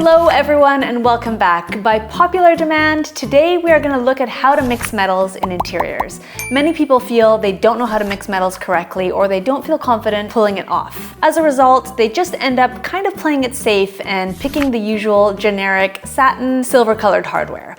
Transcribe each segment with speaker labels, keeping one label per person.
Speaker 1: Hello everyone and welcome back. By popular demand, today we are going to look at how to mix metals in interiors. Many people feel they don't know how to mix metals correctly or they don't feel confident pulling it off. As a result, they just end up kind of playing it safe and picking the usual generic satin silver colored hardware.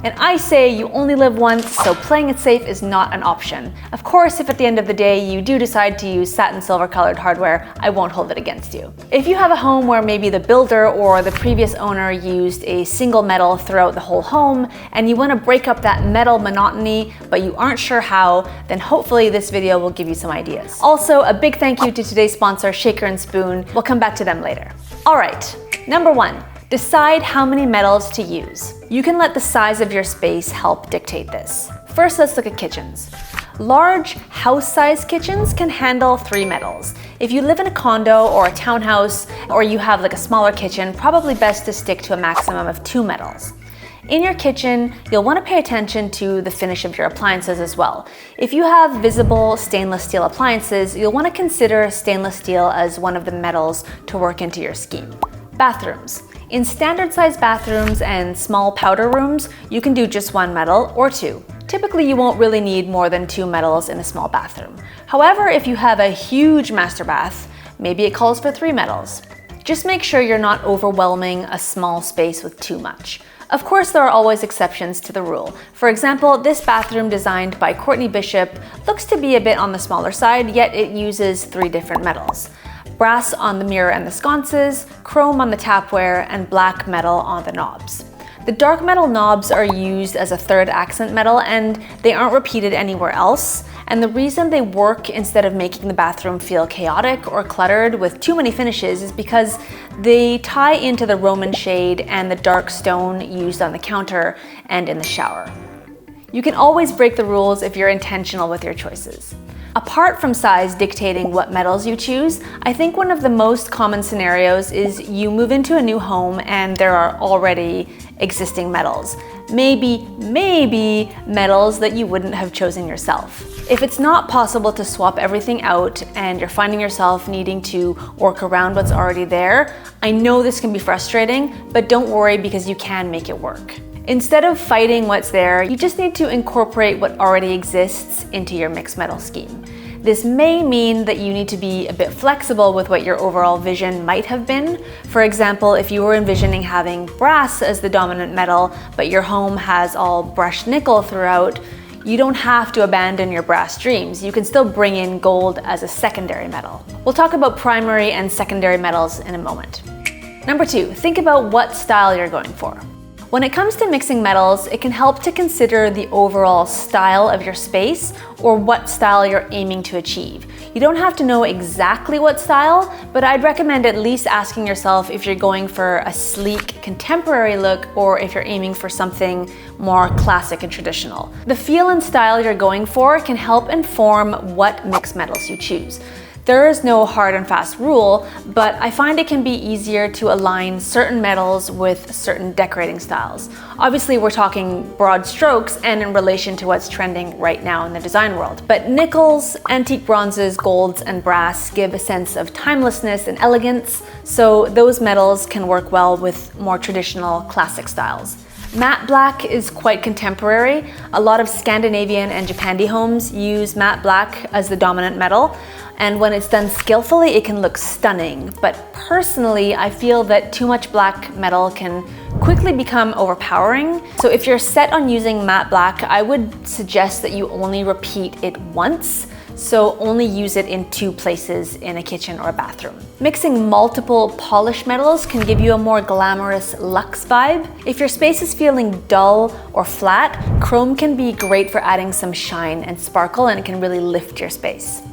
Speaker 1: And I say you only live once, so playing it safe is not an option. Of course, if at the end of the day you do decide to use satin silver colored hardware, I won't hold it against you. If you have a home where maybe the builder or the previous owner used a single metal throughout the whole home, and you want to break up that metal monotony, but you aren't sure how, then hopefully this video will give you some ideas. Also, a big thank you to today's sponsor, Shaker & Spoon. We'll come back to them later. All right, number one. Decide how many metals to use. You can let the size of your space help dictate this. First, let's look at kitchens. Large house-sized kitchens can handle 3 metals. If you live in a condo or a townhouse, or you have like a smaller kitchen, probably best to stick to a maximum of 2 metals. In your kitchen, you'll want to pay attention to the finish of your appliances as well. If you have visible stainless steel appliances, you'll want to consider stainless steel as one of the metals to work into your scheme. Bathrooms. In standard-sized bathrooms and small powder rooms, you can do just 1 metal or 2. Typically, you won't really need more than 2 metals in a small bathroom. However, if you have a huge master bath, maybe it calls for 3 metals. Just make sure you're not overwhelming a small space with too much. Of course, there are always exceptions to the rule. For example, this bathroom designed by Courtney Bishop looks to be a bit on the smaller side, yet it uses 3 different metals. Brass on the mirror and the sconces, chrome on the tapware, and black metal on the knobs. The dark metal knobs are used as a 3rd accent metal and they aren't repeated anywhere else. And the reason they work instead of making the bathroom feel chaotic or cluttered with too many finishes is because they tie into the Roman shade and the dark stone used on the counter and in the shower. You can always break the rules if you're intentional with your choices. Apart from size dictating what metals you choose, I think one of the most common scenarios is you move into a new home and there are already existing metals. Maybe metals that you wouldn't have chosen yourself. If it's not possible to swap everything out and you're finding yourself needing to work around what's already there, I know this can be frustrating, but don't worry because you can make it work. Instead of fighting what's there, you just need to incorporate what already exists into your mixed metal scheme. This may mean that you need to be a bit flexible with what your overall vision might have been. For example, if you were envisioning having brass as the dominant metal, but your home has all brushed nickel throughout, you don't have to abandon your brass dreams. You can still bring in gold as a secondary metal. We'll talk about primary and secondary metals in a moment. Number 2, think about what style you're going for. When it comes to mixing metals, it can help to consider the overall style of your space or what style you're aiming to achieve. You don't have to know exactly what style, but I'd recommend at least asking yourself if you're going for a sleek, contemporary look or if you're aiming for something more classic and traditional. The feel and style you're going for can help inform what mixed metals you choose. There is no hard and fast rule, but I find it can be easier to align certain metals with certain decorating styles. Obviously, we're talking broad strokes and in relation to what's trending right now in the design world. But nickels, antique bronzes, golds, and brass give a sense of timelessness and elegance, so those metals can work well with more traditional classic styles. Matte black is quite contemporary. A lot of Scandinavian and Japandi homes use matte black as the dominant metal, and when it's done skillfully, it can look stunning. But personally, I feel that too much black metal can quickly become overpowering. So if you're set on using matte black, I would suggest that you only repeat it once. So only use it in 2 places in a kitchen or a bathroom. Mixing multiple polished metals can give you a more glamorous luxe vibe. If your space is feeling dull or flat, chrome can be great for adding some shine and sparkle, and it can really lift your space.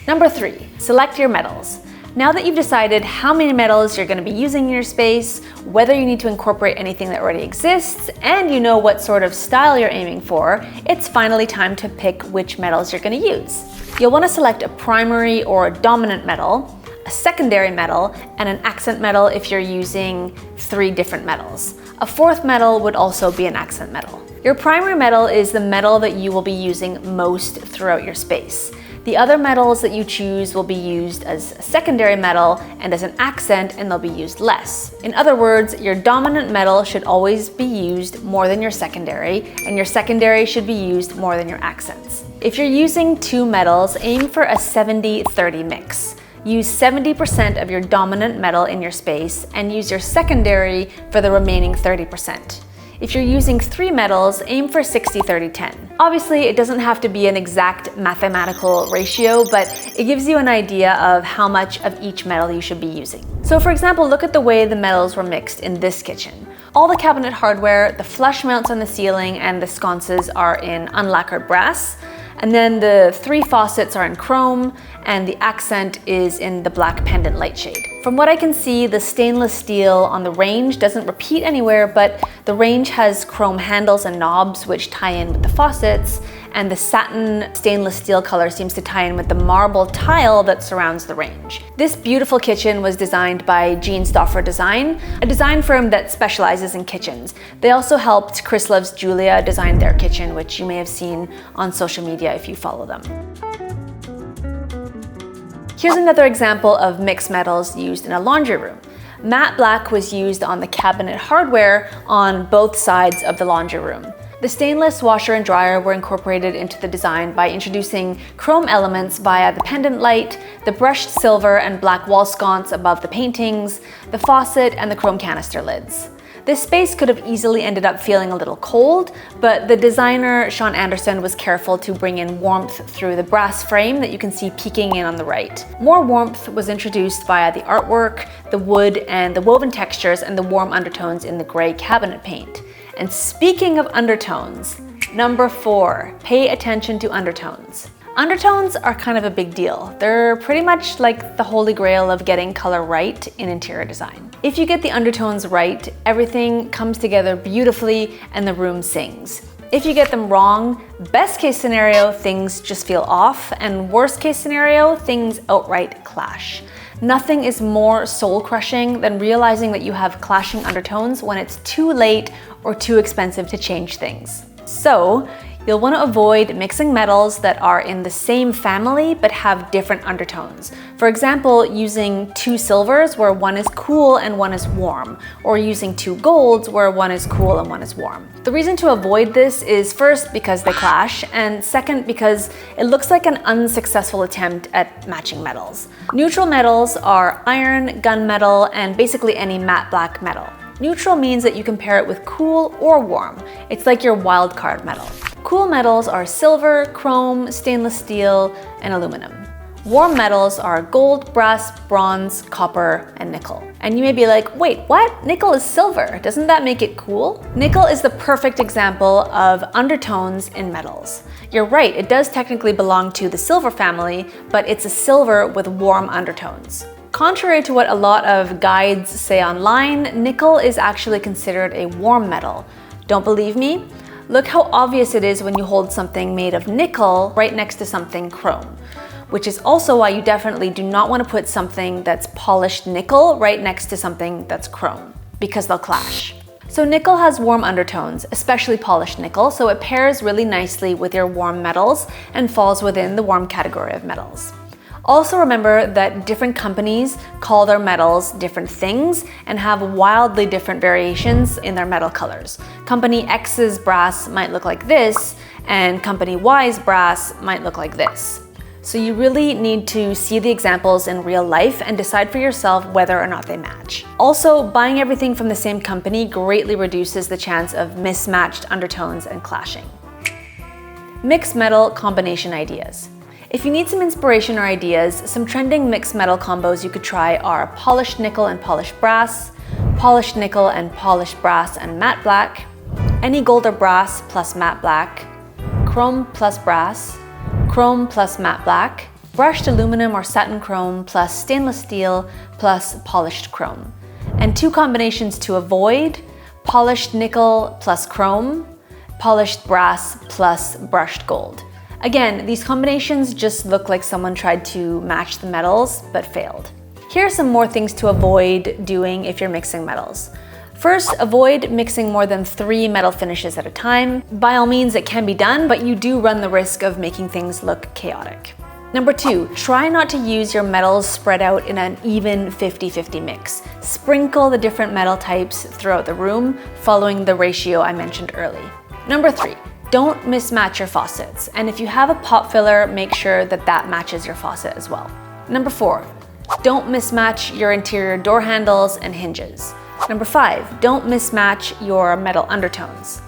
Speaker 1: Number 3, select your metals. Now that you've decided how many metals you're going to be using in your space, whether you need to incorporate anything that already exists, and you know what sort of style you're aiming for, it's finally time to pick which metals you're going to use. You'll want to select a primary or a dominant metal, a secondary metal, and an accent metal if you're using 3 different metals. A 4th metal would also be an accent metal. Your primary metal is the metal that you will be using most throughout your space. The other metals that you choose will be used as a secondary metal and as an accent, and they'll be used less. In other words, your dominant metal should always be used more than your secondary, and your secondary should be used more than your accents. If you're using two metals, aim for a 70-30 mix. Use 70% of your dominant metal in your space and use your secondary for the remaining 30%. If you're using three metals, aim for 60-30-10. Obviously, it doesn't have to be an exact mathematical ratio, but it gives you an idea of how much of each metal you should be using. So for example, look at the way the metals were mixed in this kitchen. All the cabinet hardware, the flush mounts on the ceiling, and the sconces are in unlacquered brass. And then the three faucets are in chrome, and the accent is in the black pendant light shade. From what I can see, the stainless steel on the range doesn't repeat anywhere, but the range has chrome handles and knobs which tie in with the faucets, and the satin stainless steel color seems to tie in with the marble tile that surrounds the range. This beautiful kitchen was designed by Jean Stauffer Design, a design firm that specializes in kitchens. They also helped Chris Loves Julia design their kitchen, which you may have seen on social media if you follow them. Here's another example of mixed metals used in a laundry room. Matte black was used on the cabinet hardware on both sides of the laundry room. The stainless washer and dryer were incorporated into the design by introducing chrome elements via the pendant light, the brushed silver and black wall sconce above the paintings, the faucet, and the chrome canister lids. This space could have easily ended up feeling a little cold, but the designer, Sean Anderson, was careful to bring in warmth through the brass frame that you can see peeking in on the right. More warmth was introduced via the artwork, the wood, and the woven textures and the warm undertones in the gray cabinet paint. And speaking of undertones, number 4, pay attention to undertones. Undertones are kind of a big deal. They're pretty much like the holy grail of getting color right in interior design. If you get the undertones right, everything comes together beautifully and the room sings. If you get them wrong, best case scenario, things just feel off, and worst case scenario, things outright clash. Nothing is more soul-crushing than realizing that you have clashing undertones when it's too late or too expensive to change things. So, you'll want to avoid mixing metals that are in the same family but have different undertones. For example, using two silvers where one is cool and one is warm, or using two golds where one is cool and one is warm. The reason to avoid this is first because they clash, and second because it looks like an unsuccessful attempt at matching metals. Neutral metals are iron, gunmetal, and basically any matte black metal. Neutral means that you can pair it with cool or warm. It's like your wildcard metal. Cool metals are silver, chrome, stainless steel, and aluminum. Warm metals are gold, brass, bronze, copper, and nickel. And you may be like, wait, what? Nickel is silver. Doesn't that make it cool? Nickel is the perfect example of undertones in metals. You're right, it does technically belong to the silver family, but it's a silver with warm undertones. Contrary to what a lot of guides say online, nickel is actually considered a warm metal. Don't believe me? Look how obvious it is when you hold something made of nickel right next to something chrome, which is also why you definitely do not want to put something that's polished nickel right next to something that's chrome, because they'll clash. So nickel has warm undertones, especially polished nickel, so it pairs really nicely with your warm metals and falls within the warm category of metals. Also remember that different companies call their metals different things and have wildly different variations in their metal colors. Company X's brass might look like this, and Company Y's brass might look like this. So you really need to see the examples in real life and decide for yourself whether or not they match. Also, buying everything from the same company greatly reduces the chance of mismatched undertones and clashing. Mixed metal combination ideas. If you need some inspiration or ideas, some trending mixed metal combos you could try are polished nickel and polished brass, polished nickel and polished brass and matte black, any gold or brass plus matte black, chrome plus brass, chrome plus matte black, brushed aluminum or satin chrome plus stainless steel plus polished chrome. And two combinations to avoid: polished nickel plus chrome, polished brass plus brushed gold. Again, these combinations just look like someone tried to match the metals but failed. Here are some more things to avoid doing if you're mixing metals. First, avoid mixing more than 3 metal finishes at a time. By all means, it can be done, but you do run the risk of making things look chaotic. Number 2, try not to use your metals spread out in an even 50-50 mix. Sprinkle the different metal types throughout the room, following the ratio I mentioned early. Number 3, don't mismatch your faucets. And if you have a pot filler, make sure that that matches your faucet as well. Number 4, don't mismatch your interior door handles and hinges. Number 5, don't mismatch your metal undertones.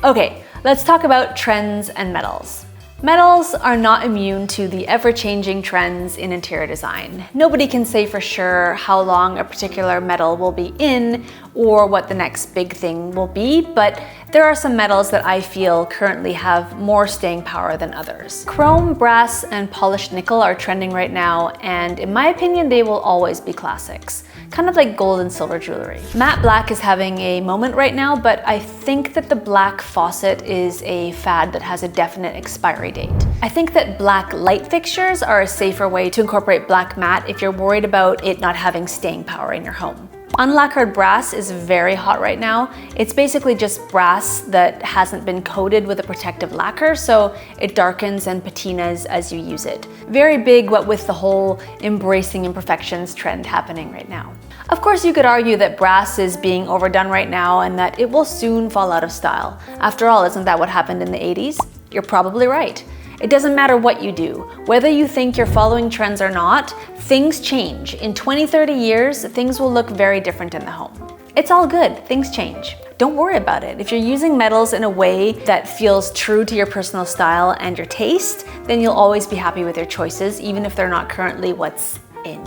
Speaker 1: Okay, let's talk about trends and metals. Metals are not immune to the ever-changing trends in interior design. Nobody can say for sure how long a particular metal will be in or what the next big thing will be, but there are some metals that I feel currently have more staying power than others. Chrome, brass, and polished nickel are trending right now, and in my opinion, they will always be classics. Kind of like gold and silver jewelry. Matte black is having a moment right now, but I think that the black faucet is a fad that has a definite expiry date. I think that black light fixtures are a safer way to incorporate black matte if you're worried about it not having staying power in your home. Unlacquered brass is very hot right now. It's basically just brass that hasn't been coated with a protective lacquer, so it darkens and patinas as you use it. Very big, what with the whole embracing imperfections trend happening right now. Of course, you could argue that brass is being overdone right now and that it will soon fall out of style. After all, isn't that what happened in the 80s? You're probably right. It doesn't matter what you do. Whether you think you're following trends or not, things change. In 20-30 years, things will look very different in the home. It's all good, things change. Don't worry about it. If you're using metals in a way that feels true to your personal style and your taste, then you'll always be happy with your choices, even if they're not currently what's in.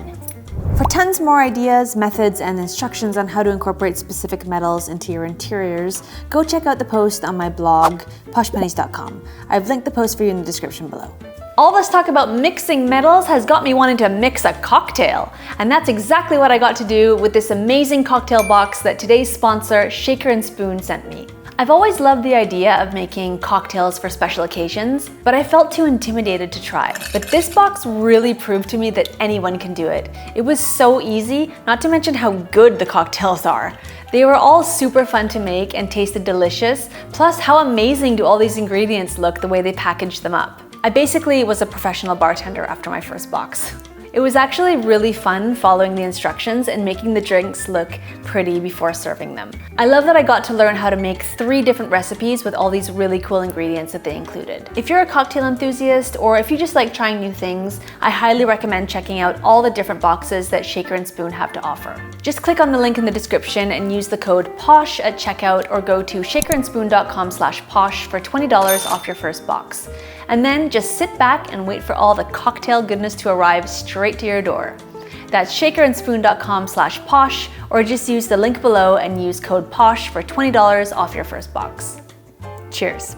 Speaker 1: For tons more ideas, methods, and instructions on how to incorporate specific metals into your interiors, go check out the post on my blog, poshpennies.com. I've linked the post for you in the description below. All this talk about mixing metals has got me wanting to mix a cocktail. And that's exactly what I got to do with this amazing cocktail box that today's sponsor, Shaker & Spoon, sent me. I've always loved the idea of making cocktails for special occasions, but I felt too intimidated to try. But this box really proved to me that anyone can do it. It was so easy, not to mention how good the cocktails are. They were all super fun to make and tasted delicious, plus how amazing do all these ingredients look the way they packaged them up. I basically was a professional bartender after my first box. It was actually really fun following the instructions and making the drinks look pretty before serving them. I love that I got to learn how to make 3 different recipes with all these really cool ingredients that they included. If you're a cocktail enthusiast or if you just like trying new things, I highly recommend checking out all the different boxes that Shaker & Spoon have to offer. Just click on the link in the description and use the code POSH at checkout, or go to shakerandspoon.com/posh for $20 off your first box. And then just sit back and wait for all the cocktail goodness to arrive straight to your door. That's shakerandspoon.com/posh, or just use the link below and use code POSH for $20 off your first box. Cheers.